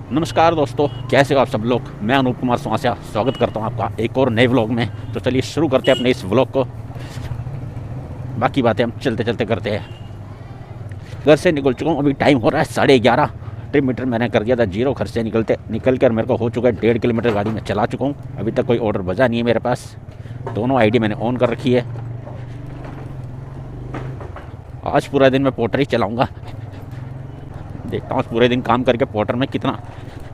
नमस्कार दोस्तों, कैसे हो आप सब लोग। मैं अनूप कुमार सुहासिया स्वागत करता हूं आपका एक और नए व्लॉग में। तो चलिए शुरू करते हैं अपने इस व्लॉग को। बाकी बातें हम चलते चलते करते हैं। घर से निकल चुका हूं, अभी टाइम हो रहा है 11:30। ट्रिप मीटर मैंने कर दिया था जीरो। घर से निकल कर मेरे को हो चुका है 1.5 किलोमीटर गाड़ी में चला चुका हूँ। अभी तक कोई ऑर्डर बजा नहीं है मेरे पास। दोनों आईडी मैंने ऑन कर रखी है। आज पूरा दिन मैं पोर्टर ही चलाऊँगा। देखता हूँ पूरे दिन काम करके पोर्टर में कितना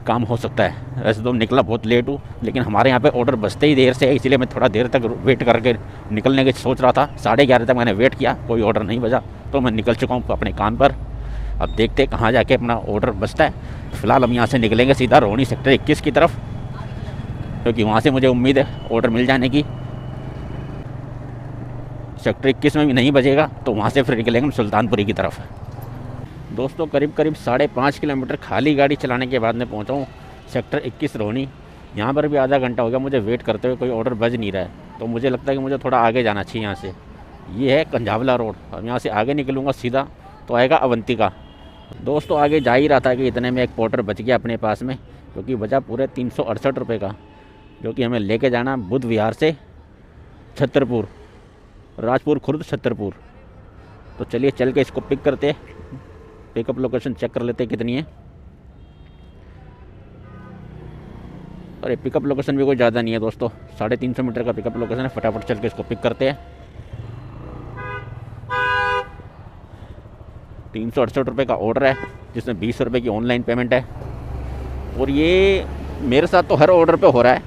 काम हो सकता है। वैसे तो निकला बहुत लेट हूँ, लेकिन हमारे यहाँ पे ऑर्डर बजते ही देर से है, इसीलिए मैं थोड़ा देर तक वेट करके निकलने की सोच रहा था। 11:30 तक मैंने वेट किया, कोई ऑर्डर नहीं बजा, तो मैं निकल चुका हूँ अपने काम पर। अब देखते हैं कहाँ जाके अपना ऑर्डर बजता है। फिलहाल हम यहाँ से निकलेंगे सीधा रोहिणी सेक्टर 21 की तरफ, क्योंकि वहाँ से मुझे उम्मीद है ऑर्डर मिल जाने की। सेक्टर 21 में भी नहीं बजेगा तो वहाँ से फिर निकलेंगे सुल्तानपुरी की तरफ। दोस्तों करीब 5.5 किलोमीटर खाली गाड़ी चलाने के बाद मैं पहुंचा हूँ सेक्टर 21 रोहिणी। यहाँ पर भी आधा घंटा हो गया मुझे वेट करते हुए, कोई ऑर्डर बज नहीं रहा है। तो मुझे लगता है कि मुझे थोड़ा आगे जाना चाहिए यहाँ से। ये है कंझावला रोड। अब यहाँ से आगे निकलूँगा सीधा तो आएगा अवंतिका। दोस्तों आगे जा ही रहा था कि इतने में एक पोर्टर बच गया अपने पास में, क्योंकि बचा पूरे 368 रुपये का, जो कि हमें लेके जाना बुद्ध विहार से छतरपुर, राजपुर खुर्द छतरपुर। तो चलिए चल के इसको पिक करते हैं। पिकअप लोकेशन चेक कर लेते हैं कितनी है। अरे पिकअप लोकेशन भी कोई ज़्यादा नहीं है दोस्तों, 350 मीटर का पिकअप लोकेशन है। फटाफट चल के इसको पिक करते हैं। 368 रुपये का ऑर्डर है, जिसमें 20 रुपये की ऑनलाइन पेमेंट है। और ये मेरे साथ तो हर ऑर्डर पे हो रहा है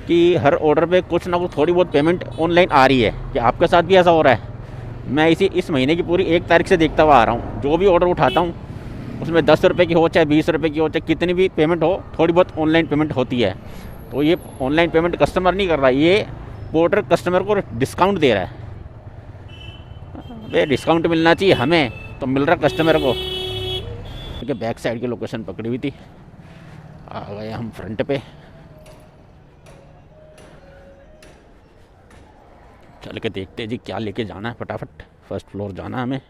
कि हर ऑर्डर पे कुछ ना कुछ थोड़ी बहुत पेमेंट ऑनलाइन आ रही है। कि आपके साथ भी ऐसा हो रहा है? मैं इस महीने की पूरी 1 तारीख से देखता हुआ आ रहा हूँ, जो भी ऑर्डर उठाता हूँ उसमें 10 रुपये की हो चाहे 20 रुपये की हो चाहे कितनी भी पेमेंट हो, थोड़ी बहुत ऑनलाइन पेमेंट होती है। तो ये ऑनलाइन पेमेंट कस्टमर नहीं कर रहा, ये पोर्टर कस्टमर को डिस्काउंट दे रहा है। अबे डिस्काउंट मिलना चाहिए हमें, तो मिल रहा कस्टमर को। क्योंकि बैक साइड की लोकेशन पकड़ी हुई थी, आ गए हम फ्रंट पे। चल के देखते हैं जी क्या लेके जाना है। फटाफट फर्स्ट फ्लोर जाना है हमें।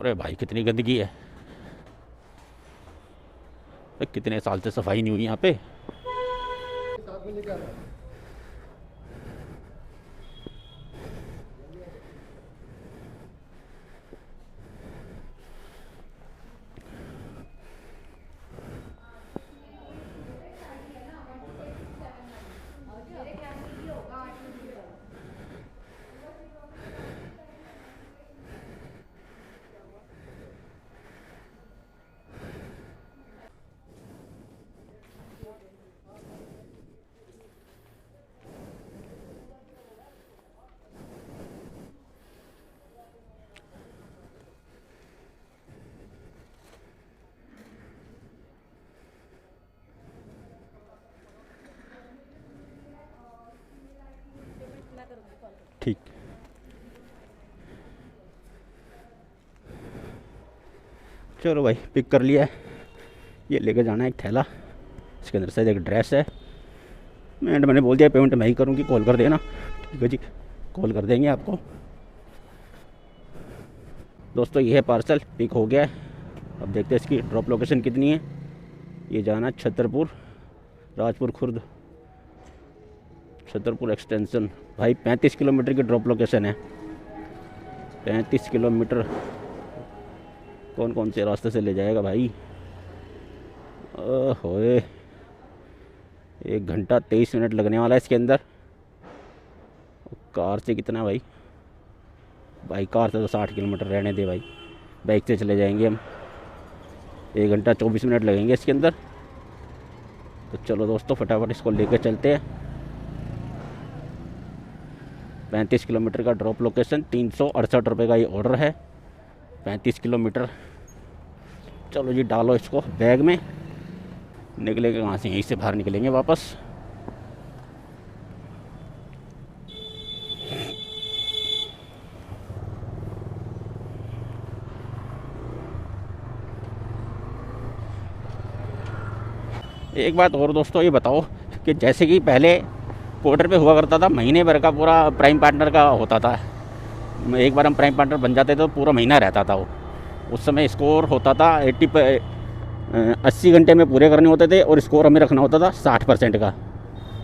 अरे भाई कितनी गंदगी है, कितने साल से सफाई नहीं हुई यहाँ पे। ठीक, चलो भाई पिक कर लिया है। ये लेके जाना है एक थैला, इसके अंदर शायद एक ड्रेस है। मैंने बोल दिया पेमेंट मैं ही करूँगी, कॉल कर देना। ठीक है जी, कॉल कर देंगे आपको। दोस्तों ये है पार्सल, पिक हो गया है। अब देखते हैं इसकी ड्रॉप लोकेशन कितनी है। ये जाना छतरपुर, राजपुर खुर्द छतरपुर एक्सटेंशन। भाई 35 किलोमीटर की ड्रॉप लोकेशन है। 35 किलोमीटर कौन कौन से रास्ते से ले जाएगा भाई। होए 1 घंटा 23 मिनट लगने वाला है इसके अंदर। कार से कितना भाई? भाई कार से तो 60 किलोमीटर रहने दे भाई, बाइक से चले जाएंगे हम। 1 घंटा 24 मिनट लगेंगे इसके अंदर। तो चलो दोस्तों फटाफट इसको लेकर चलते हैं। 35 किलोमीटर का ड्रॉप लोकेशन, 368 रुपये का ये ऑर्डर है। 35 किलोमीटर। चलो जी डालो इसको बैग में। निकलेंगे कहाँ से? यहीं से बाहर निकलेंगे वापस। एक बात और दोस्तों ये बताओ कि जैसे कि पहले पोर्टर पे हुआ करता था, महीने भर का पूरा प्राइम पार्टनर का होता था। एक बार हम प्राइम पार्टनर बन जाते तो पूरा महीना रहता था वो। उस समय स्कोर होता था 80 घंटे में पूरे करने होते थे और स्कोर हमें रखना होता था 60% का।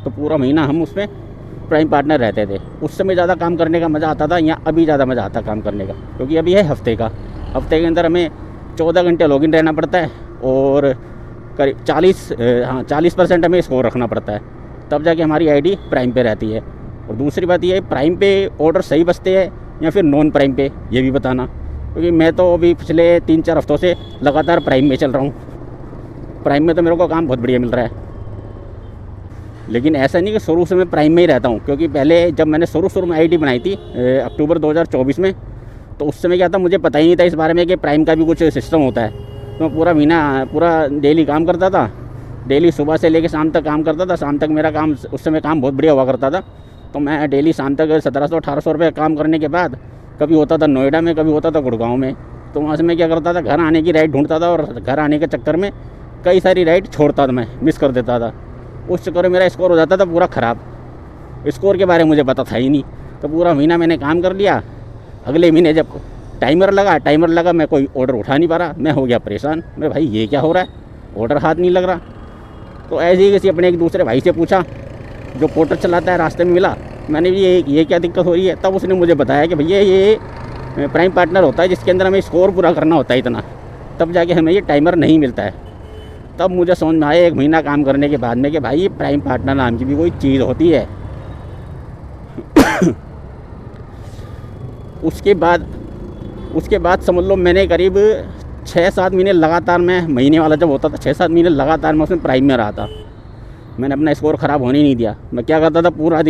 तो पूरा महीना हम उसमें प्राइम पार्टनर रहते थे। उस समय ज़्यादा काम करने का मज़ा आता था, या अभी ज़्यादा मज़ा आता काम करने का, क्योंकि अभी है हफ्ते के अंदर हमें 14 घंटे लॉगिन रहना पड़ता है और करीब 40% हमें स्कोर रखना पड़ता है, तब जाके हमारी आईडी प्राइम पे रहती है। और दूसरी बात ये है, प्राइम पे ऑर्डर सही बचते हैं या फिर नॉन प्राइम पे, ये भी बताना, क्योंकि मैं तो अभी पिछले 3-4 हफ्तों से लगातार प्राइम में चल रहा हूँ। प्राइम में तो मेरे को काम बहुत बढ़िया मिल रहा है। लेकिन ऐसा नहीं कि शुरू से मैं प्राइम में ही रहता हूँ, क्योंकि पहले जब मैंने शुरू में आईडी बनाई थी अक्टूबर 2024 में, तो उस समय क्या था, मुझे पता ही नहीं था इस बारे में कि प्राइम का भी कुछ सिस्टम होता है। तो मैं पूरा महीना पूरा डेली काम करता था, डेली सुबह से लेकर शाम तक काम करता था। शाम तक मेरा काम, उस समय काम बहुत बढ़िया हुआ करता था, तो मैं डेली शाम तक 1700-1800 रुपये काम करने के बाद, कभी होता था नोएडा में, कभी होता था गुड़गांव में, तो वहाँ से मैं क्या करता था, घर आने की राइड ढूंढता था, और घर आने के चक्कर में कई सारी राइड छोड़ता था, मैं मिस कर देता था। उस चक्कर में मेरा स्कोर हो जाता था पूरा ख़राब। स्कोर के बारे में मुझे पता था ही नहीं। तो पूरा महीना मैंने काम कर लिया। अगले महीने जब टाइमर लगा, मैं कोई ऑर्डर उठा नहीं पा रहा। मैं हो गया परेशान, मैं भाई ये क्या हो रहा है, ऑर्डर हाथ नहीं लग रहा। तो ऐसे ही किसी अपने एक दूसरे भाई से पूछा, जो पोर्टर चलाता है, रास्ते में मिला। मैंने भी ये क्या दिक्कत हो रही है, तब उसने मुझे बताया कि भैया ये प्राइम पार्टनर होता है, जिसके अंदर हमें स्कोर पूरा करना होता है इतना, तब जाके हमें ये टाइमर नहीं मिलता है। तब मुझे समझ में आया 1 महीना काम करने के बाद में कि भाई ये प्राइम पार्टनर नाम की भी कोई चीज़ होती है। उसके बाद समझ लो मैंने करीब 6-7 महीने लगातार, मैं महीने वाला जब होता था 6-7 महीने लगातार मैं उसमें प्राइम में रहा था। मैंने अपना स्कोर ख़राब होने नहीं दिया। मैं क्या करता था, पूरा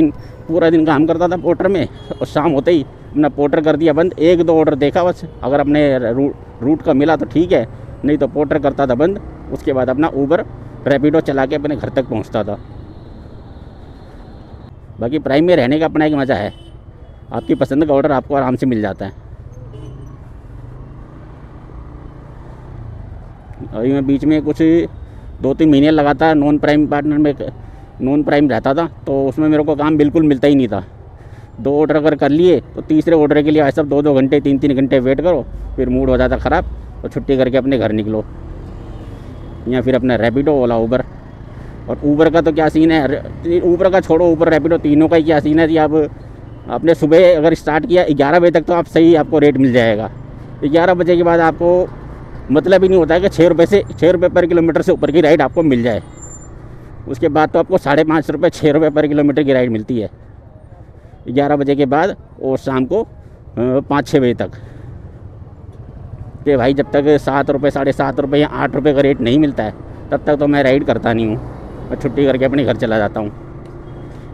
दिन काम करता था पोर्टर में, और शाम होते ही अपना पोर्टर कर दिया बंद। 1-2 ऑर्डर देखा बस, अगर अपने रूट का मिला तो ठीक है, नहीं तो पोर्टर करता था बंद। उसके बाद अपना ऊबर रैपिडो चला के अपने घर तक पहुंचता था। बाकी प्राइम में रहने का अपना एक मज़ा है, आपकी पसंद का ऑर्डर आपको आराम से मिल जाता है। अभी मैं बीच में कुछ 2-3 महीने लगातार नॉन प्राइम रहता था, तो उसमें मेरे को काम बिल्कुल मिलता ही नहीं था। 2 ऑर्डर अगर कर लिए तो तीसरे ऑर्डर के लिए भाई साहब 2-2 घंटे 3-3 घंटे वेट करो, फिर मूड हो जाता ख़राब और छुट्टी करके अपने घर निकलो, या फिर अपना रैपिडो, ओला, ऊबर। और ऊबर का तो क्या सीन है, ऊबर का छोड़ो, ऊबर रैपिडो तीनों का ही क्या सीन है कि आप आपने सुबह अगर स्टार्ट किया 11 बजे तक तो आप सही, आपको रेट मिल जाएगा। 11 बजे के बाद आपको मतलब ही नहीं होता है कि 6 रुपये पर किलोमीटर से ऊपर की राइड आपको मिल जाए। उसके बाद तो आपको 5.5 रुपये 6 रुपये पर किलोमीटर की राइड मिलती है 11 बजे के बाद, और शाम को 5-6 बजे तक। कि भाई जब तक 7 रुपये 7.5 रुपये या 8 रुपये का रेट नहीं मिलता है, तब तक तो मैं राइड करता नहीं हूँ। मैं छुट्टी करके अपने घर चला जाता हूँ।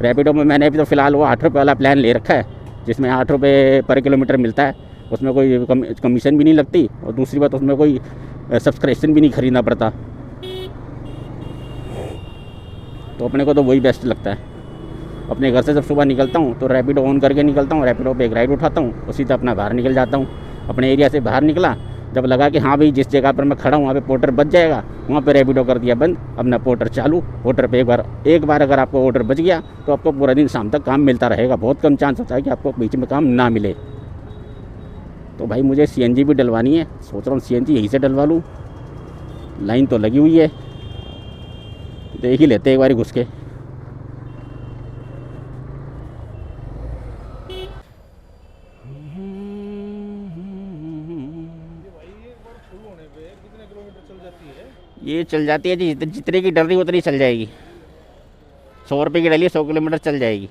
रैपिडो में मैंने अभी तो फ़िलहाल वो 8 रुपये वाला प्लान ले रखा है, जिसमें 8 रुपये पर किलोमीटर मिलता है। उसमें कोई कमीशन भी नहीं लगती, और दूसरी बात उसमें कोई सब्सक्रिप्शन भी नहीं खरीदना पड़ता। तो अपने को तो वही बेस्ट लगता है। अपने घर से जब सुबह निकलता हूँ तो रैपिडो ऑन करके निकलता हूँ, रैपिडो पे एक राइड उठाता हूँ, उसी से अपना बाहर निकल जाता हूँ। अपने एरिया से बाहर निकला, जब लगा कि हाँ भाई जिस जगह पर मैं खड़ा हूँ वहाँ पे पोर्टर बच जाएगा, वहाँ पे रैपिडो कर दिया बंद, अपना पोर्टर चालू। पोर्टर पे एक बार अगर आपको ऑर्डर बच गया तो आपको पूरा दिन शाम तक काम मिलता रहेगा। बहुत कम चांस होता है कि आपको बीच में काम ना मिले। तो भाई मुझे CNG भी डलवानी है, सोच रहा हूँ CNG यहीं से डलवा लूँ। लाइन तो लगी हुई है, देख ही लेते एक बार घुस के। ये चल जाती है जी, जितने की डल रही उतनी चल जाएगी। 100 रुपये की डली 100 किलोमीटर चल जाएगी।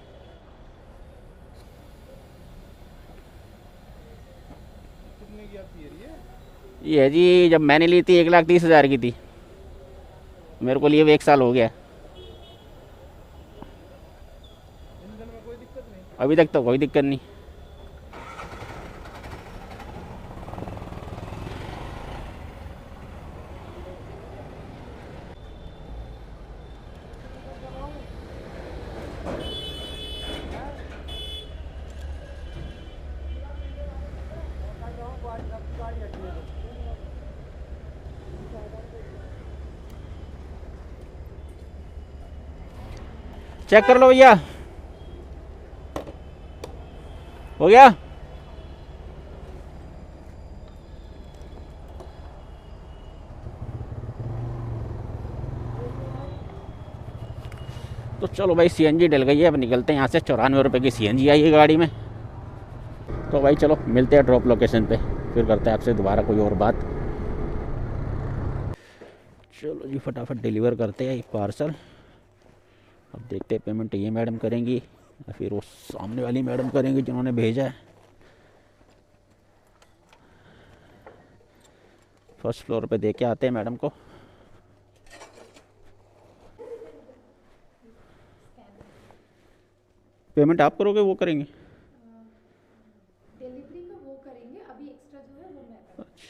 कितने की आती है ये है जी, जब मैंने ली थी 1,30,000 की थी, मेरे को लिए 1 साल हो गया। इंजन में कोई दिक्कत नहीं, अभी तक तो कोई दिक्कत नहीं। चेक कर लो भैया, हो गया। तो चलो भाई सीएनजी डल गई है, अब निकलते हैं यहाँ से। 94 रुपये की सीएनजी आई है गाड़ी में। तो भाई चलो मिलते हैं ड्रॉप लोकेशन पे, फिर करते हैं आपसे दोबारा कोई और बात। चलो जी फटाफट डिलीवर करते हैं पार्सल। अब देखते हैं पेमेंट ये मैडम करेंगी या फिर वो सामने वाली मैडम करेंगी जिन्होंने भेजा है। फर्स्ट फ्लोर पे दे के आते हैं मैडम को। पेमेंट आप करोगे वो करेंगे? डिलीवरी का वो करेंगे, अभी एक्स्ट्रा जो है वो मैं करूँगी।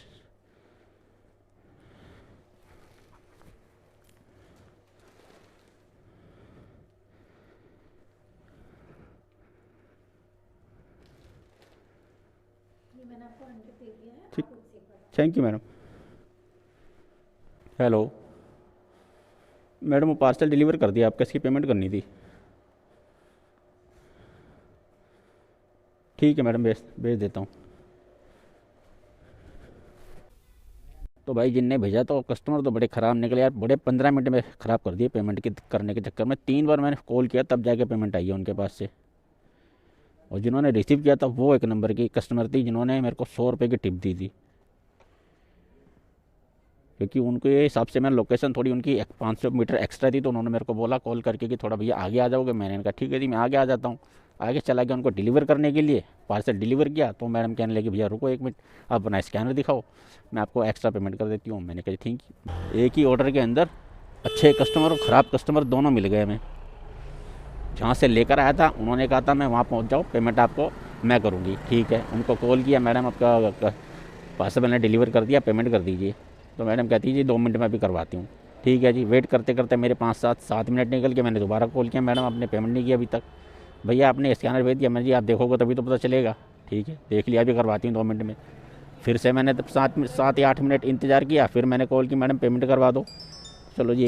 ये मैंने आपको 100 दे दिया है, ठीक, आप उससे एक बार। Thank you madam. Hello madam, वो पार्सल डिलीवर कर दिया, आपको इसकी पेमेंट करनी थी। ठीक है मैडम, भेज भेज देता हूँ। तो भाई जिनने भेजा तो कस्टमर तो बड़े ख़राब निकले यार, बड़े 15 मिनट में ख़राब कर दिए पेमेंट के करने के चक्कर में। 3 बार मैंने कॉल किया तब जाके पेमेंट आई है उनके पास से। और जिन्होंने रिसीव किया था वो एक नंबर की कस्टमर थी, जिन्होंने मेरे को 100 रुपये की टिप दी थी, क्योंकि उनके हिसाब से मैं लोकेशन थोड़ी उनकी 500 मीटर एक्स्ट्रा थी, तो उन्होंने मेरे को बोला कॉल करके कि थोड़ा भैया आगे आ जाओगे। मैंने कहा ठीक है जी मैं आगे आ जाता हूँ। आगे चला गया उनको डिलीवर करने के लिए, पार्सल डिलीवर किया तो मैडम कहने लगी भैया रुको 1 मिनट, आप अपना स्कैनर दिखाओ, मैं आपको एक्स्ट्रा पेमेंट कर देती हूँ। मैंने कहा ठीक है। एक ही ऑर्डर के अंदर अच्छे कस्टमर और ख़राब कस्टमर दोनों मिल गए हमें। जहाँ से लेकर आया था उन्होंने कहा था मैं वहाँ पहुँच जाऊँ, पेमेंट आपको मैं करूँगी। ठीक है, उनको कॉल किया, मैडम आपका पार्सल मैंने डिलीवर कर दिया, पेमेंट कर दीजिए। तो मैडम कहती जी 2 मिनट में भी करवाती हूँ। ठीक है जी, वेट करते करते मेरे 5-7 मिनट निकल के मैंने दोबारा कॉल किया, मैडम आपने पेमेंट नहीं किया अभी तक। भैया आपने स्कैनर भेज दिया। मैंने जी आप देखोगे तभी तो पता चलेगा। ठीक है, देख लिया, अभी करवाती हूँ 2 मिनट में। फिर से मैंने तब 7 या 8 मिनट इंतज़ार किया, फिर मैंने कॉल की मैडम पेमेंट करवा दो। चलो जी